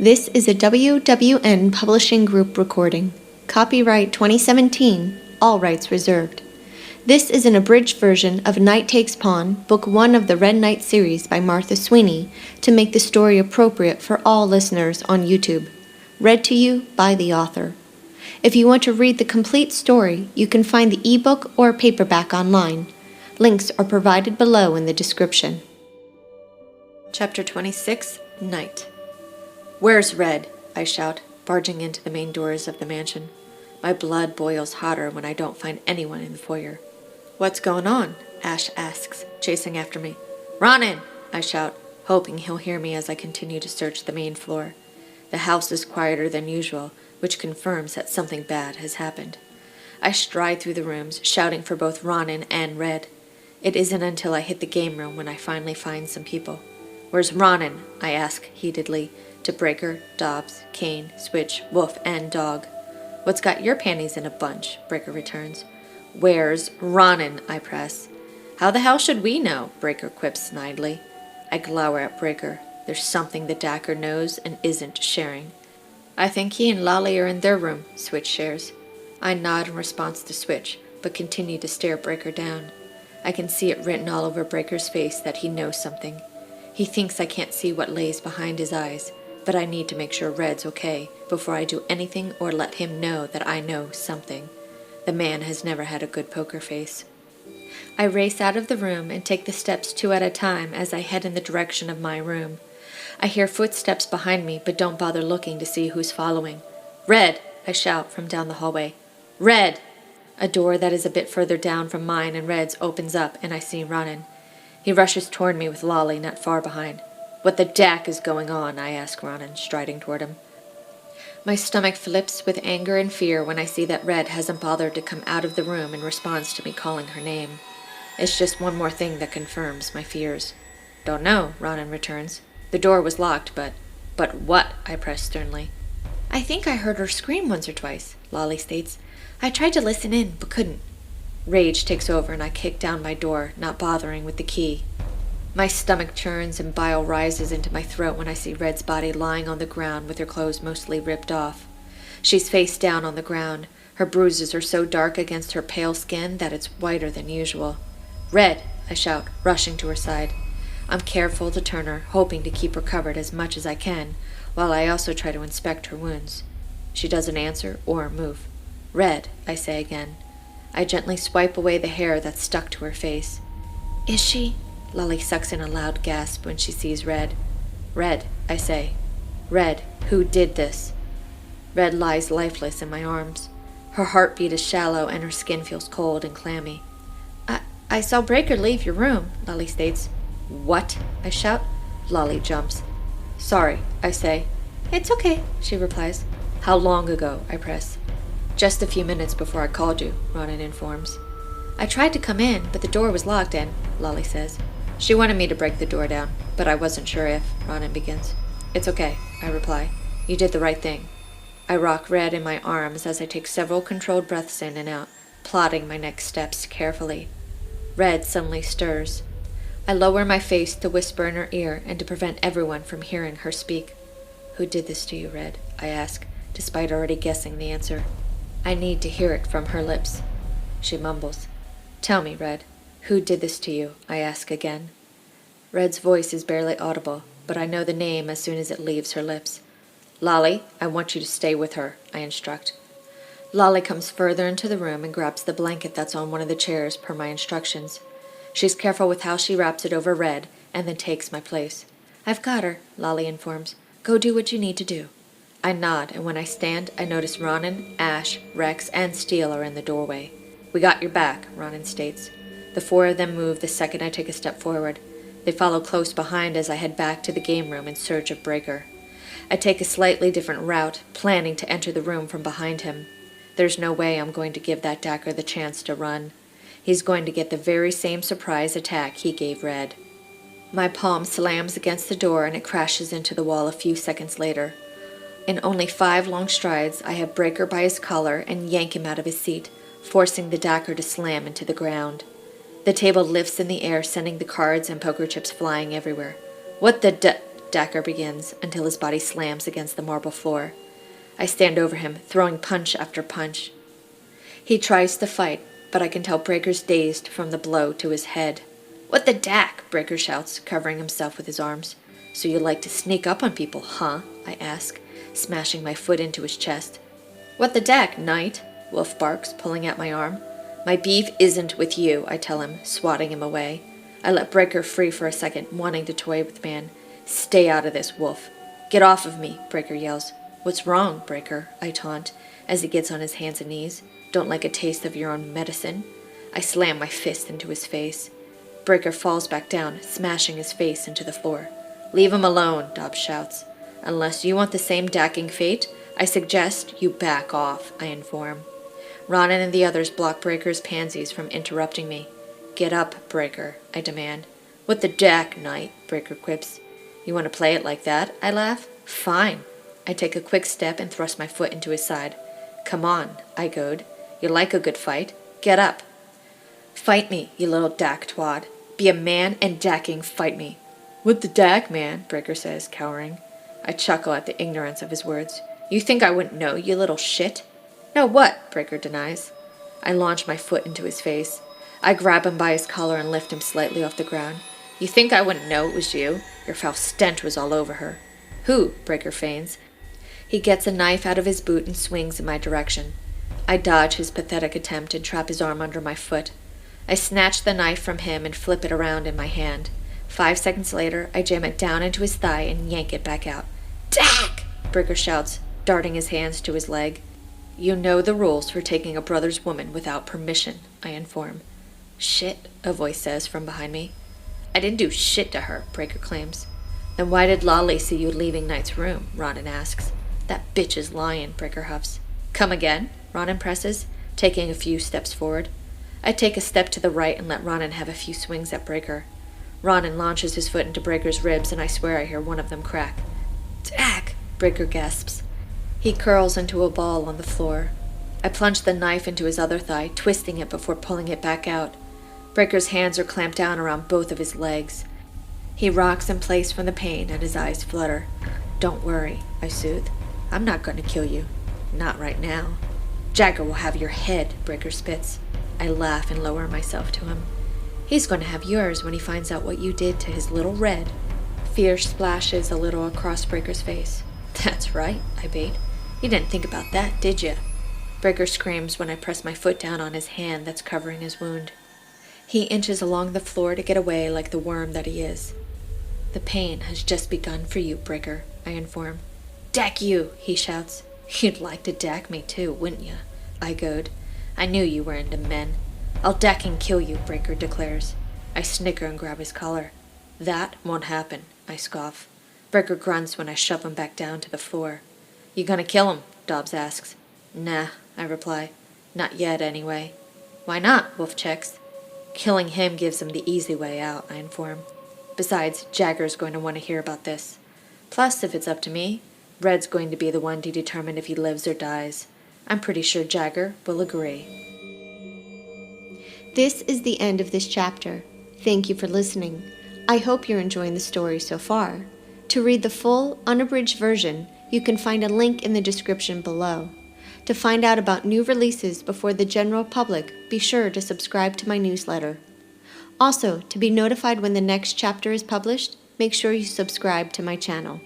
This is a WWN Publishing Group recording. Copyright 2017, all rights reserved. This is an abridged version of Knight Takes Pawn, Book 1 of the Red Knight series by Martha Sweeney, to make the story appropriate for all listeners on YouTube. Read to you by the author. If you want to read the complete story, you can find the ebook or paperback online. Links are provided below in the description. Chapter 26, Night. "Where's Red?" I shout, barging into the main doors of the mansion. My blood boils hotter when I don't find anyone in the foyer. "What's going on?" Ash asks, chasing after me. "Run in!" I shout, hoping he'll hear me as I continue to search the main floor. The house is quieter than usual, which confirms that something bad has happened. I stride through the rooms, shouting for both Ronin and Red. It isn't until I hit the game room when I finally find some people. "Where's Ronin?" I ask heatedly, to Breaker, Dobbs, Kane, Switch, Wolf, and Dog. "What's got your panties in a bunch?" Breaker returns. "Where's Ronin?" I press. "How the hell should we know?" Breaker quips snidely. I glower at Breaker. There's something the Dagger knows and isn't sharing. "I think he and Lolly are in their room," Switch shares. I nod in response to Switch, but continue to stare Breaker down. I can see it written all over Breaker's face that he knows something. He thinks I can't see what lays behind his eyes, but I need to make sure Red's okay before I do anything or let him know that I know something. The man has never had a good poker face. I race out of the room and take the steps 2 at a time as I head in the direction of my room. I hear footsteps behind me, but don't bother looking to see who's following. "Red!" I shout from down the hallway. "Red!" A door that is a bit further down from mine and Red's opens up, and I see Ronin. He rushes toward me with Lolly not far behind. "What the dack is going on?" I ask Ronin, striding toward him. My stomach flips with anger and fear when I see that Red hasn't bothered to come out of the room in response to me calling her name. It's just one more thing that confirms my fears. "Don't know," Ronin returns. "The door was locked, but..." "But what?" I press sternly. "I think I heard her scream once or twice," Lolly states. "I tried to listen in, but couldn't." Rage takes over and I kick down my door, not bothering with the key. My stomach churns and bile rises into my throat when I see Red's body lying on the ground with her clothes mostly ripped off. She's face down on the ground. Her bruises are so dark against her pale skin that it's whiter than usual. "Red!" I shout, rushing to her side. I'm careful to turn her, hoping to keep her covered as much as I can, while I also try to inspect her wounds. She doesn't answer or move. "Red!" I say again. I gently swipe away the hair that's stuck to her face. "Is she?" Lolly sucks in a loud gasp when she sees Red. "Red," I say. "Red, who did this?" Red lies lifeless in my arms. Her heartbeat is shallow and her skin feels cold and clammy. I saw Breaker leave your room," Lolly states. "What?" I shout. Lolly jumps. "Sorry," I say. "It's okay," she replies. "How long ago?" I press. "Just a few minutes before I called you," Ronin informs. "I tried to come in, but the door was locked and," Lolly says. "She wanted me to break the door down, but I wasn't sure if," Ronin begins. "It's okay," I reply. "You did the right thing." I rock Red in my arms as I take several controlled breaths in and out, plotting my next steps carefully. Red suddenly stirs. I lower my face to whisper in her ear and to prevent everyone from hearing her speak. "Who did this to you, Red?" I ask, despite already guessing the answer. I need to hear it from her lips. She mumbles. "Tell me, Red, who did this to you?" I ask again. Red's voice is barely audible, but I know the name as soon as it leaves her lips. "Lolly, I want you to stay with her," I instruct. Lolly comes further into the room and grabs the blanket that's on one of the chairs per my instructions. She's careful with how she wraps it over Red and then takes my place. "I've got her," Lolly informs. "Go do what you need to do." I nod, and when I stand, I notice Ronin, Ash, Rex, and Steel are in the doorway. "We got your back," Ronin states. The 4 of them move the second I take a step forward. They follow close behind as I head back to the game room in search of Breaker. I take a slightly different route, planning to enter the room from behind him. There's no way I'm going to give that Dagger the chance to run. He's going to get the very same surprise attack he gave Red. My palm slams against the door and it crashes into the wall a few seconds later. In only 5 long strides, I have Breaker by his collar and yank him out of his seat, forcing the Dagger to slam into the ground. The table lifts in the air, sending the cards and poker chips flying everywhere. "What the Jagger begins until his body slams against the marble floor. I stand over him, throwing punch after punch. He tries to fight, but I can tell Breaker's dazed from the blow to his head. "What the dack?" Breaker shouts, covering himself with his arms. "So you like to sneak up on people, huh?" I ask, smashing my foot into his chest. "What the dack, Knight?" Wolf barks, pulling at my arm. "My beef isn't with you," I tell him, swatting him away. I let Breaker free for a second, wanting to toy with the man. "Stay out of this, Wolf." "Get off of me," Breaker yells. "What's wrong, Breaker?" I taunt, as he gets on his hands and knees. "Don't like a taste of your own medicine?" I slam my fist into his face. Breaker falls back down, smashing his face into the floor. "Leave him alone," Dobbs shouts. "Unless you want the same dacking fate, I suggest you back off," I inform. Ronan and the others block Breaker's pansies from interrupting me. "Get up, Breaker," I demand. "What the dack, Knight?" Breaker quips. "You want to play it like that?" I laugh. "Fine." I take a quick step and thrust my foot into his side. "Come on," I goad. "You like a good fight? Get up." "Fight me, you little dack twad. Be a man and dacking fight me." "What the dack, man?" Breaker says, cowering. I chuckle at the ignorance of his words. "You think I wouldn't know, you little shit?" "No what?" Breaker denies. I launch my foot into his face. I grab him by his collar and lift him slightly off the ground. "You think I wouldn't know it was you? Your foul stench was all over her." "Who?" Breaker feigns. He gets a knife out of his boot and swings in my direction. I dodge his pathetic attempt and trap his arm under my foot. I snatch the knife from him and flip it around in my hand. 5 seconds later, I jam it down into his thigh and yank it back out. "Dack!" Breaker shouts, darting his hands to his leg. "You know the rules for taking a brother's woman without permission," I inform. "Shit," a voice says from behind me. "I didn't do shit to her," Breaker claims. "Then why did Lolly see you leaving Knight's room?" Ronan asks. "That bitch is lying," Breaker huffs. "Come again?" Ronan presses, taking a few steps forward. I take a step to the right and let Ronan have a few swings at Breaker. Ronan launches his foot into Breaker's ribs, and I swear I hear one of them crack. "Dack!" Breaker gasps. He curls into a ball on the floor. I plunge the knife into his other thigh, twisting it before pulling it back out. Breaker's hands are clamped down around both of his legs. He rocks in place from the pain, and his eyes flutter. "Don't worry," I soothe. "I'm not going to kill you. Not right now." "Jagger will have your head," Breaker spits. I laugh and lower myself to him. "He's going to have yours when he finds out what you did to his little Red." Fear splashes a little across Breaker's face. "That's right," I bait. "You didn't think about that, did you?" Breaker screams when I press my foot down on his hand that's covering his wound. He inches along the floor to get away like the worm that he is. "The pain has just begun for you, Breaker," I inform. "Dack you!" he shouts. "You'd like to dack me too, wouldn't you?" I goad. "I knew you were into men." "I'll dack and kill you," Breaker declares. I snicker and grab his collar. "That won't happen," I scoff. Breaker grunts when I shove him back down to the floor. "You gonna kill him?" Dobbs asks. "Nah," I reply. "Not yet, anyway." "Why not?" Wolf checks. "Killing him gives him the easy way out," I inform. "Besides, Jagger's going to want to hear about this. Plus, if it's up to me, Red's going to be the one to determine if he lives or dies. I'm pretty sure Jagger will agree." This is the end of this chapter. Thank you for listening. I hope you're enjoying the story so far. To read the full, unabridged version, you can find a link in the description below. To find out about new releases before the general public, be sure to subscribe to my newsletter. Also, to be notified when the next chapter is published, make sure you subscribe to my channel.